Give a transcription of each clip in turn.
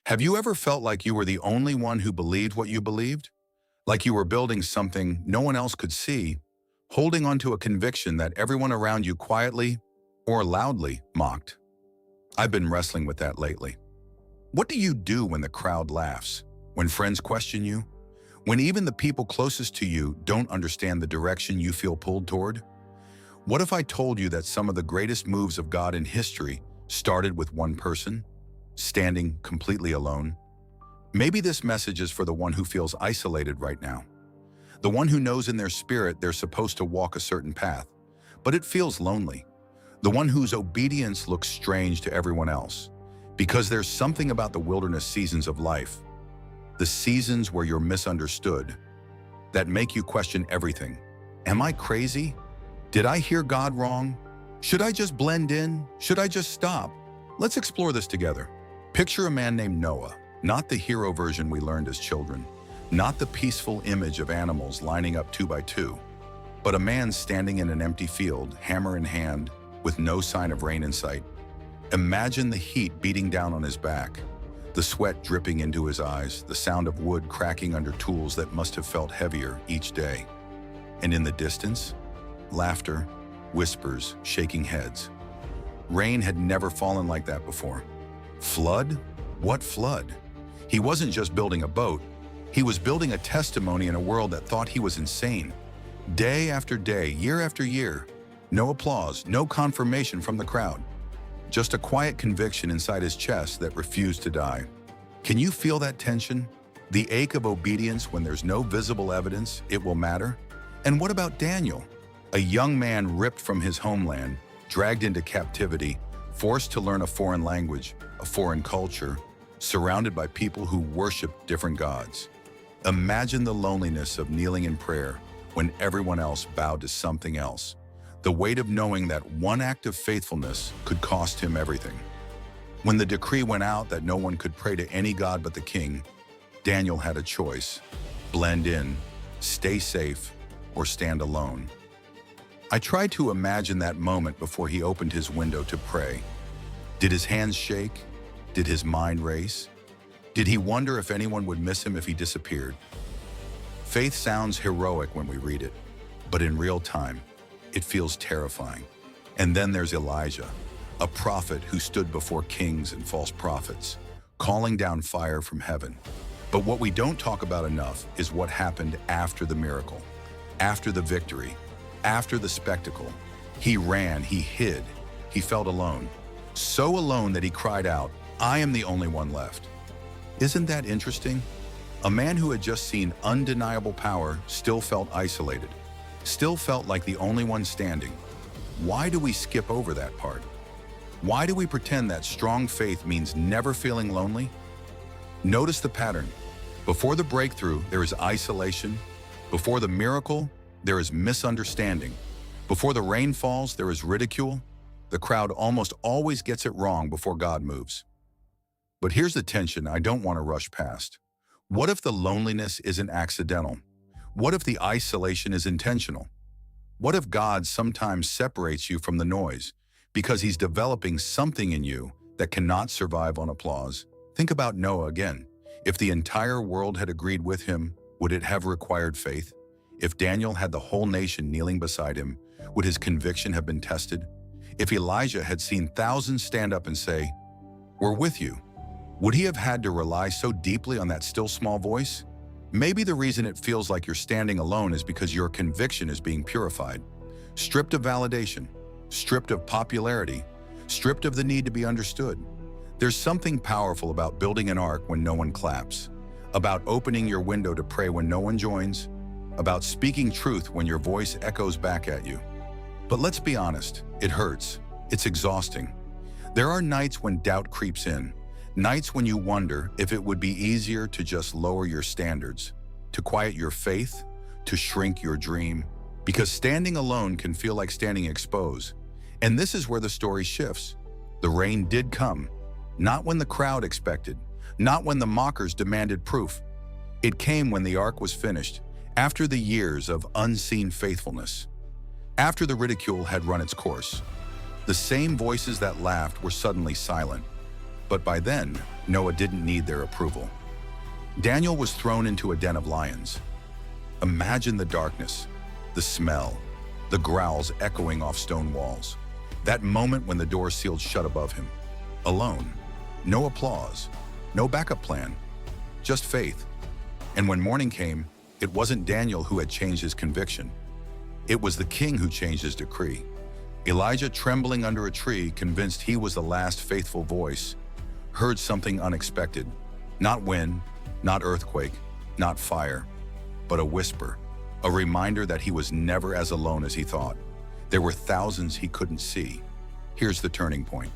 Have you ever felt like you were the only one who believed what you believed? Like you were building something no one else could see, holding onto a conviction that everyone around you quietly or loudly mocked? I've been wrestling with that lately. What do you do when the crowd laughs? When friends question you? When even the people closest to you don't understand the direction you feel pulled toward? What if I told you that some of the greatest moves of God in history started with one person, standing completely alone? Maybe this message is for the one who feels isolated right now. The one who knows in their spirit they're supposed to walk a certain path, but it feels lonely. The one whose obedience looks strange to everyone else. Because there's something about the wilderness seasons of life, the seasons where you're misunderstood, that make you question everything. Am I crazy? Did I hear God wrong? Should I just blend in? Should I just stop? Let's explore this together. Picture a man named Noah, not the hero version we learned as children, not the peaceful image of animals lining up 2 by 2, but a man standing in an empty field, hammer in hand, with no sign of rain in sight. Imagine the heat beating down on his back, the sweat dripping into his eyes, the sound of wood cracking under tools that must have felt heavier each day. And in the distance, laughter, whispers, shaking heads. Rain had never fallen like that before. Flood? What flood? He wasn't just building a boat, he was building a testimony in a world that thought he was insane. Day after day, year after year, no applause, no confirmation from the crowd. Just a quiet conviction inside his chest that refused to die. Can you feel that tension? The ache of obedience when there's no visible evidence it will matter? And what about Daniel? A young man ripped from his homeland, dragged into captivity, forced to learn a foreign language, a foreign culture, surrounded by people who worship different gods. Imagine the loneliness of kneeling in prayer when everyone else bowed to something else. The weight of knowing that one act of faithfulness could cost him everything. When the decree went out that no one could pray to any god but the king, Daniel had a choice: blend in, stay safe, or stand alone. I tried to imagine that moment before he opened his window to pray. Did his hands shake? Did his mind race? Did he wonder if anyone would miss him if he disappeared? Faith sounds heroic when we read it, but in real time, it feels terrifying. And then there's Elijah, a prophet who stood before kings and false prophets, calling down fire from heaven. But what we don't talk about enough is what happened after the miracle, after the victory, after the spectacle. He ran, he hid, he felt alone. So alone that he cried out, "I am the only one left." Isn't that interesting? A man who had just seen undeniable power still felt isolated, still felt like the only one standing. Why do we skip over that part? Why do we pretend that strong faith means never feeling lonely? Notice the pattern. Before the breakthrough, there is isolation. Before the miracle, there is misunderstanding. Before the rain falls, there is ridicule. The crowd almost always gets it wrong before God moves. But here's the tension I don't want to rush past. What if the loneliness isn't accidental? What if the isolation is intentional? What if God sometimes separates you from the noise because he's developing something in you that cannot survive on applause? Think about Noah again. If the entire world had agreed with him, would it have required faith? If Daniel had the whole nation kneeling beside him, would his conviction have been tested? If Elijah had seen thousands stand up and say, "We're with you," would he have had to rely so deeply on that still small voice? Maybe the reason it feels like you're standing alone is because your conviction is being purified, stripped of validation, stripped of popularity, stripped of the need to be understood. There's something powerful about building an ark when no one claps, about opening your window to pray when no one joins, about speaking truth when your voice echoes back at you. But let's be honest, it hurts. It's exhausting. There are nights when doubt creeps in, nights when you wonder if it would be easier to just lower your standards, to quiet your faith, to shrink your dream, because standing alone can feel like standing exposed. And this is where the story shifts. The rain did come, not when the crowd expected, not when the mockers demanded proof. It came when the ark was finished, after the years of unseen faithfulness, after the ridicule had run its course. The same voices that laughed were suddenly silent. But by then, Noah didn't need their approval. Daniel was thrown into a den of lions. Imagine the darkness, the smell, the growls echoing off stone walls. That moment when the door sealed shut above him. Alone. No applause. No backup plan. Just faith. And when morning came, it wasn't Daniel who had changed his conviction. It was the king who changed his decree. Elijah, trembling under a tree, convinced he was the last faithful voice, heard something unexpected. Not wind, not earthquake, not fire, but a whisper. A reminder that he was never as alone as he thought. There were thousands he couldn't see. Here's the turning point.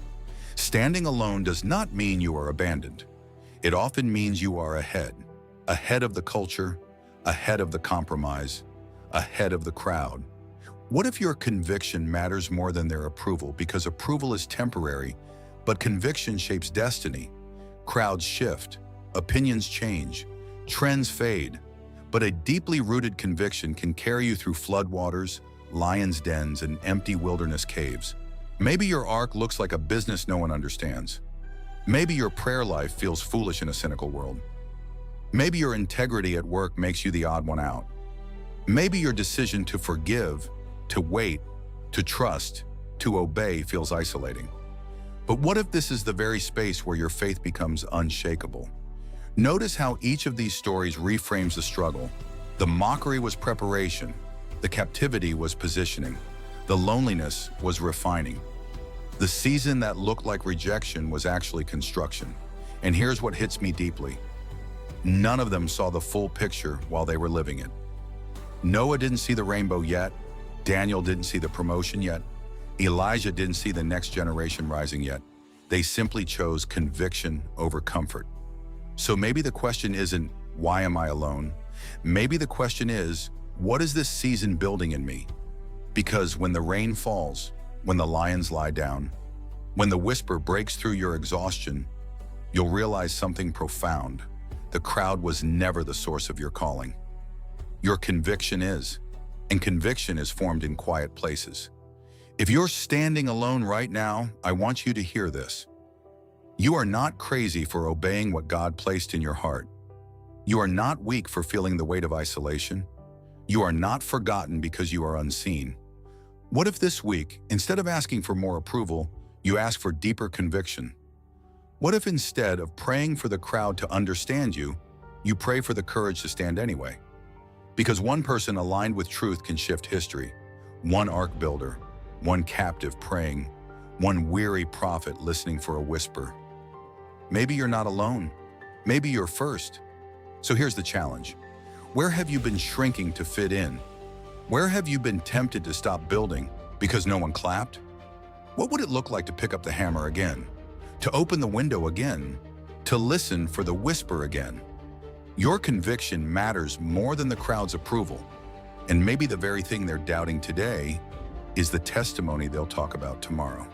Standing alone does not mean you are abandoned. It often means you are ahead. Ahead of the culture, ahead of the compromise, ahead of the crowd. What if your conviction matters more than their approval? Because approval is temporary, but conviction shapes destiny. Crowds shift, opinions change, trends fade, but a deeply rooted conviction can carry you through floodwaters, lions' dens, and empty wilderness caves. Maybe your arc looks like a business no one understands. Maybe your prayer life feels foolish in a cynical world. Maybe your integrity at work makes you the odd one out. Maybe your decision to forgive, to wait, to trust, to obey feels isolating. But what if this is the very space where your faith becomes unshakable? Notice how each of these stories reframes the struggle. The mockery was preparation. The captivity was positioning. The loneliness was refining. The season that looked like rejection was actually construction. And here's what hits me deeply. None of them saw the full picture while they were living it. Noah didn't see the rainbow yet. Daniel didn't see the promotion yet. Elijah didn't see the next generation rising yet. They simply chose conviction over comfort. So maybe the question isn't, why am I alone? Maybe the question is, what is this season building in me? Because when the rain falls, when the lions lie down, when the whisper breaks through your exhaustion, you'll realize something profound. The crowd was never the source of your calling. Your conviction is, and conviction is formed in quiet places. If you're standing alone right now, I want you to hear this. You are not crazy for obeying what God placed in your heart. You are not weak for feeling the weight of isolation. You are not forgotten because you are unseen. What if this week, instead of asking for more approval, you ask for deeper conviction? What if instead of praying for the crowd to understand you, you pray for the courage to stand anyway? Because one person aligned with truth can shift history. One ark builder, one captive praying, one weary prophet listening for a whisper. Maybe you're not alone. Maybe you're first. So here's the challenge. Where have you been shrinking to fit in? Where have you been tempted to stop building because no one clapped? What would it look like to pick up the hammer again? To open the window again? To listen for the whisper again? Your conviction matters more than the crowd's approval. And maybe the very thing they're doubting today is the testimony they'll talk about tomorrow.